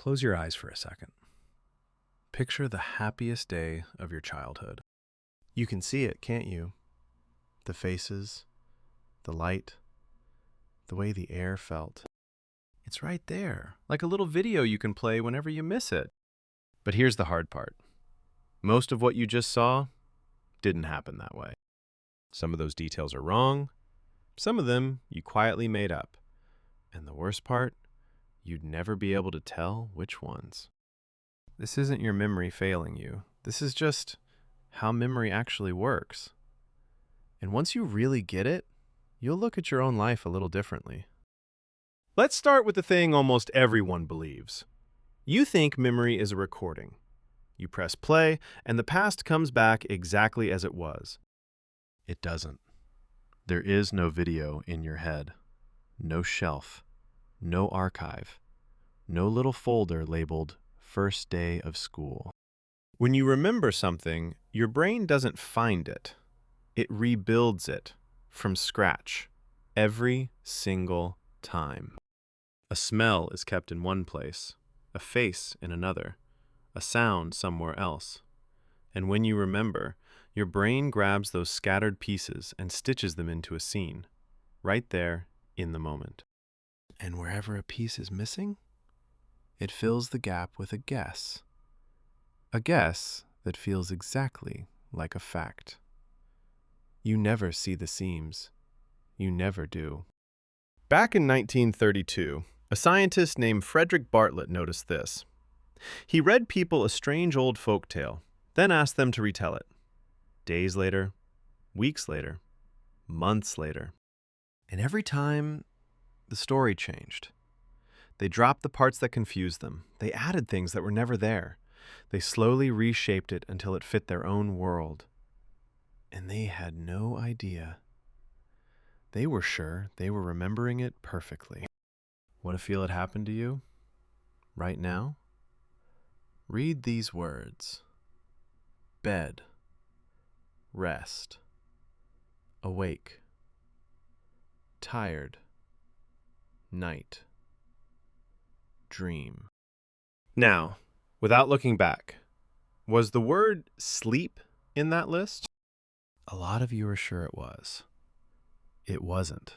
Close your eyes for a second. Picture the happiest day of your childhood. You can see it, can't you? The faces, the light, the way the air felt. It's right there, like a little video you can play whenever you miss it. But here's the hard part. Most of what you just saw didn't happen that way. Some of those details are wrong. Some of them you quietly made up. And the worst part, you'd never be able to tell which ones. This isn't your memory failing you. This is just how memory actually works. And once you really get it, you'll look at your own life a little differently. Let's start with the thing almost everyone believes. You think memory is a recording. You press play, and the past comes back exactly as it was. It doesn't. There is no video in your head. No shelf. No archive. No little folder labeled first day of school. When you remember something, your brain doesn't find it. It rebuilds it from scratch every single time. A smell is kept in one place, a face in another, a sound somewhere else. And when you remember, your brain grabs those scattered pieces and stitches them into a scene, right there in the moment. And wherever a piece is missing, it fills the gap with a guess. A guess that feels exactly like a fact. You never see the seams. You never do. Back in 1932, a scientist named Frederick Bartlett noticed this. He read people a strange old folk tale, then asked them to retell it. Days later, weeks later, months later. And every time, the story changed. They dropped the parts that confused them. They added things that were never there. They slowly reshaped it until it fit their own world. And they had no idea. They were sure they were remembering it perfectly. Want to feel it happen to you? Right now? Read these words. Bed. Rest. Awake. Tired. Night. Dream. Now, without looking back, was the word sleep in that list? A lot of you are sure it was. It wasn't.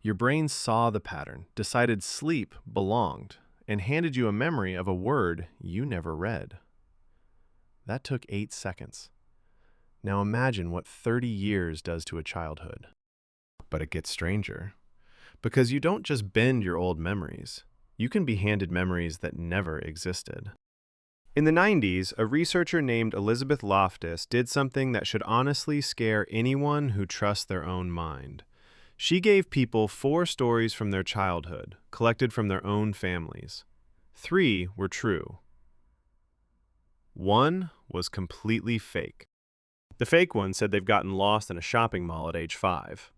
Your brain saw the pattern, decided sleep belonged, and handed you a memory of a word you never read. That took 8 seconds. Now imagine what 30 years does to a childhood. But it gets stranger, because you don't just bend your old memories. You can be handed memories that never existed. In the 90s, a researcher named Elizabeth Loftus did something that should honestly scare anyone who trusts their own mind. She gave people 4 stories from their childhood, collected from their own families. 3 were true. 1 was completely fake. The fake one said they've gotten lost in a shopping mall at age 5.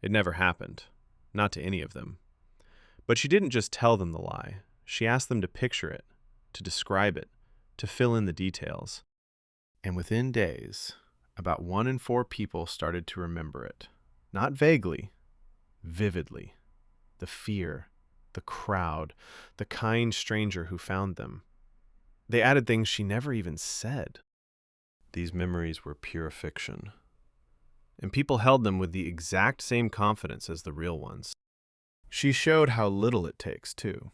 It never happened, not to any of them. But she didn't just tell them the lie. She asked them to picture it, to describe it, to fill in the details. And within days, about 1 in 4 people started to remember it. Not vaguely, vividly. The fear, the crowd, the kind stranger who found them. They added things she never even said. These memories were pure fiction. And people held them with the exact same confidence as the real ones. She showed how little it takes, too.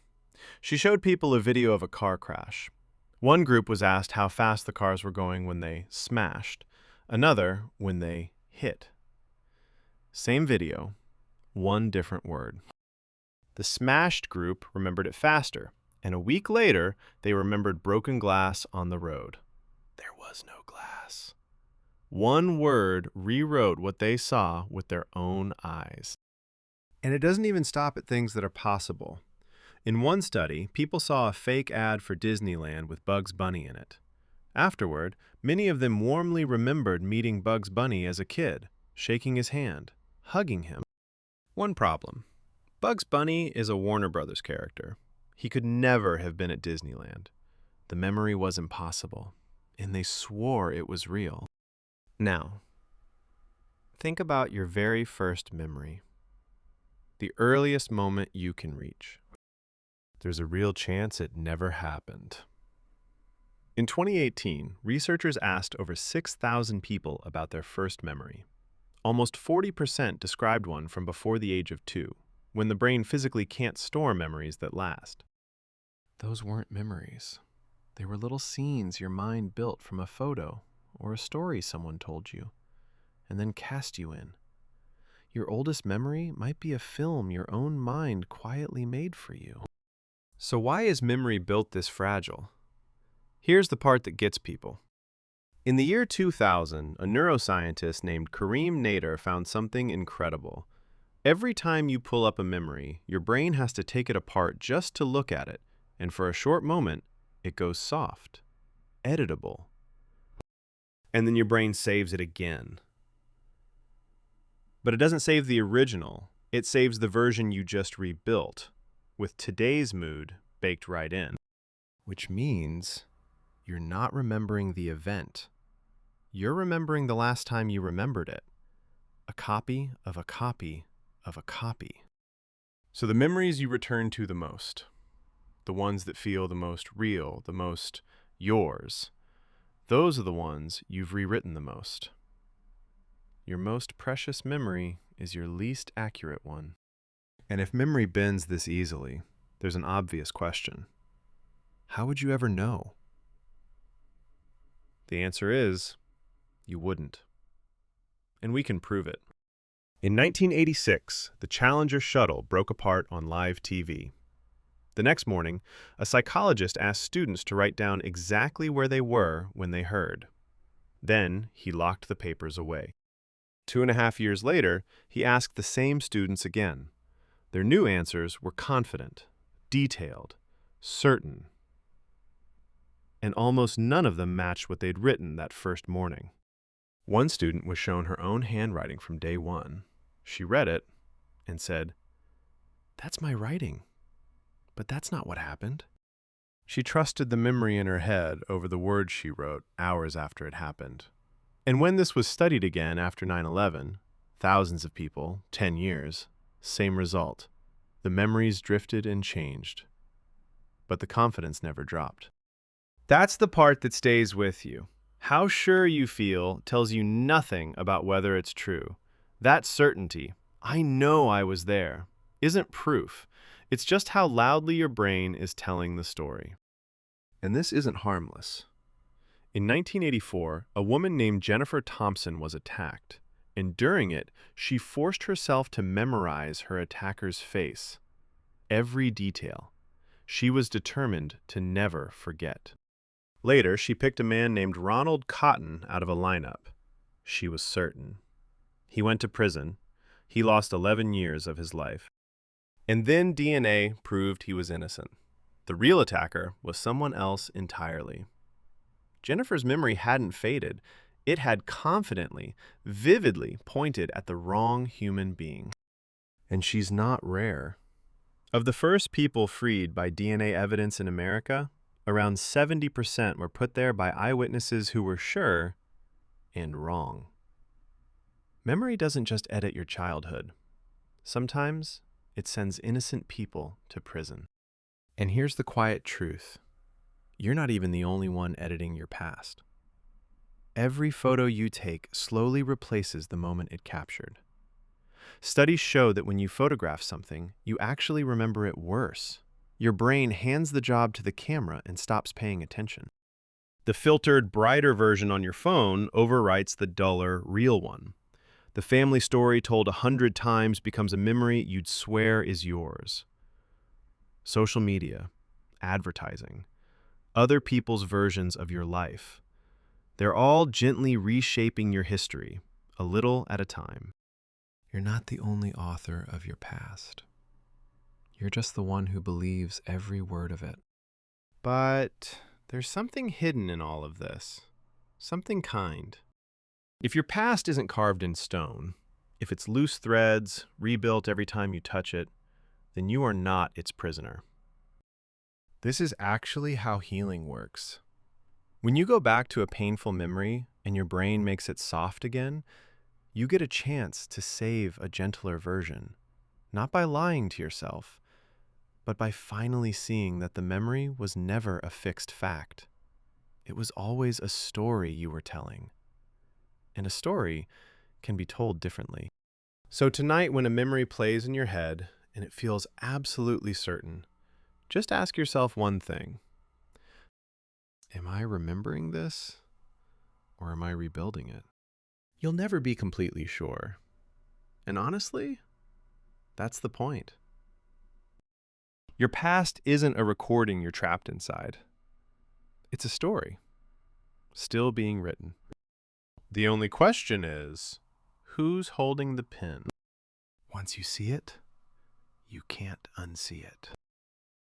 She showed people a video of a car crash. One group was asked how fast the cars were going when they smashed, another when they hit. Same video, 1 different word. The smashed group remembered it faster, and a week later, they remembered broken glass on the road. There was no glass. 1 word rewrote what they saw with their own eyes. And it doesn't even stop at things that are possible. In one study, people saw a fake ad for Disneyland with Bugs Bunny in it. Afterward, many of them warmly remembered meeting Bugs Bunny as a kid, shaking his hand, hugging him. One problem. Bugs Bunny is a Warner Brothers character. He could never have been at Disneyland. The memory was impossible, and they swore it was real. Now, think about your very first memory. The earliest moment you can reach. there's a real chance it never happened. In 2018, researchers asked over 6,000 people about their first memory. Almost 40% described one from before the age of 2, when the brain physically can't store memories that last. Those weren't memories. They were little scenes your mind built from a photo or a story someone told you, and then cast you in. Your oldest memory might be a film your own mind quietly made for you. So why is memory built this fragile? Here's the part that gets people. In the year 2000, a neuroscientist named Kareem Nader found something incredible. Every time you pull up a memory, your brain has to take it apart just to look at it, and for a short moment, it goes soft, editable. And then your brain saves it again. But it doesn't save the original, it saves the version you just rebuilt, with today's mood baked right in. Which means you're not remembering the event. You're remembering the last time you remembered it. A copy of a copy of a copy. So the memories you return to the most, the ones that feel the most real, the most yours, those are the ones you've rewritten the most. Your most precious memory is your least accurate one. And if memory bends this easily, there's an obvious question. How would you ever know? The answer is, you wouldn't. And we can prove it. In 1986, the Challenger shuttle broke apart on live TV. The next morning, a psychologist asked students to write down exactly where they were when they heard. Then, he locked the papers away. 2.5 years later, he asked the same students again. Their new answers were confident, detailed, certain. And almost none of them matched what they'd written that first morning. One student was shown her own handwriting from day one. She read it and said, "That's my writing, but that's not what happened." She trusted the memory in her head over the words she wrote hours after it happened. And when this was studied again after 9/11, thousands of people, 10 years, same result. The memories drifted and changed, but the confidence never dropped. That's the part that stays with you. How sure you feel tells you nothing about whether it's true. That certainty, I know I was there, isn't proof. It's just how loudly your brain is telling the story. And this isn't harmless. In 1984, a woman named Jennifer Thompson was attacked, and during it, she forced herself to memorize her attacker's face. Every detail. She was determined to never forget. Later, she picked a man named Ronald Cotton out of a lineup. She was certain. He went to prison. He lost 11 years of his life. And then DNA proved he was innocent. The real attacker was someone else entirely. Jennifer's memory hadn't faded. It had confidently, vividly pointed at the wrong human being. And she's not rare. Of the first people freed by DNA evidence in America, around 70% were put there by eyewitnesses who were sure and wrong. Memory doesn't just edit your childhood. Sometimes it sends innocent people to prison. And here's the quiet truth. You're not even the only one editing your past. Every photo you take slowly replaces the moment it captured. Studies show that when you photograph something, you actually remember it worse. Your brain hands the job to the camera and stops paying attention. The filtered, brighter version on your phone overwrites the duller, real one. The family story told 100 times becomes a memory you'd swear is yours. Social media, advertising, other people's versions of your life. They're all gently reshaping your history, a little at a time. You're not the only author of your past. You're just the one who believes every word of it. But there's something hidden in all of this. Something kind. If your past isn't carved in stone, if it's loose threads, rebuilt every time you touch it, then you are not its prisoner. This is actually how healing works. When you go back to a painful memory and your brain makes it soft again, you get a chance to save a gentler version, not by lying to yourself, but by finally seeing that the memory was never a fixed fact. It was always a story you were telling. And a story can be told differently. So tonight, when a memory plays in your head and it feels absolutely certain, just ask yourself one thing. Am I remembering this, or am I rebuilding it? You'll never be completely sure. And honestly, that's the point. Your past isn't a recording you're trapped inside. It's a story, still being written. The only question is, who's holding the pen? Once you see it, you can't unsee it.